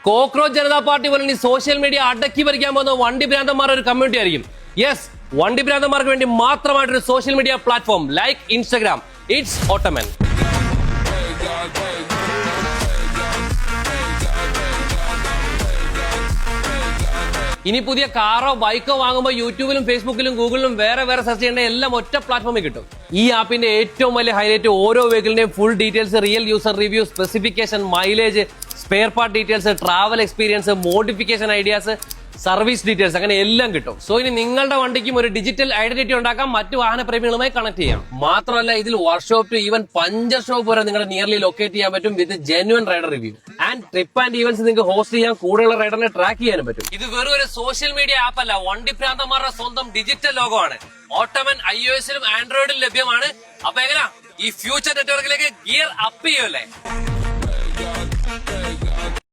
Cockroach Janata party പോലെ social media അടക്കി ഭരിക്കാൻ പോകുന്ന വണ്ടി ഭ്രാന്തന്മാരുടെ ഒരു കമ്മ്യൂണിറ്റി ആയിരിക്കും. യെസ്, വണ്ടി ഭ്രാന്തന്മാർക്ക് വേണ്ടി മാത്രമായിട്ടൊരു social media platform like Instagram. It's Automan. ഇനി പുതിയ കാറോ ബൈക്കോ വാങ്ങുമ്പോൾ യൂട്യൂബിലും ഫേസ്ബുക്കിലും ഗൂഗിളിലും വേറെ സെർച്ച് ചെയ്യേണ്ട എല്ലാം ഒറ്റ പ്ലാറ്റ്ഫോമിൽ കിട്ടും. ഈ ആപ്പിന്റെ ഏറ്റവും വലിയ ഹൈലൈറ്റ് ഓരോ വെഹിക്കിളിന്റെയും full details, real user review, specification, mileage, spare part details, travel experience, modification ideas, service details, അങ്ങനെ എല്ലാം കിട്ടും. സോ ഇനി നിങ്ങളുടെ വണ്ടിക്കും ഒരു ഡിജിറ്റൽ ഐഡന്റിറ്റി ഉണ്ടാക്കാം, മറ്റു വാഹനപ്രേമികളുമായി കണക്ട് ചെയ്യാം. മാത്രമല്ല ഇതിൽ workshop to even puncture shop വരെ നിങ്ങളുടെ നിയർലി ലൊക്കേറ്റ് ചെയ്യാൻ പറ്റും with genuine rider review. And trip and events നിങ്ങൾക്ക് ഹോസ്റ്റ് ചെയ്യാൻ, കൂടെയുള്ള റൈഡറിനെ ട്രാക്ക് ചെയ്യാനും പറ്റും. ഇത് വെറും ഒരു സോഷ്യൽ മീഡിയ ആപ്പ് അല്ല, വണ്ടി ഭ്രാന്തന്മാരുടെ സ്വന്തം ഡിജിറ്റൽ ലോകമാണ്. ഓട്ടോമൻ iOS-ലും ആൻഡ്രോയിഡിലും ലഭ്യമാണ്. അപ്പൊ എങ്ങനെയാ ഈ ഫ്യൂച്ചർ നെറ്റ്വർക്കിലേക്ക് ഗിയർ അപ്പ് ചെയ്യുമല്ലേ?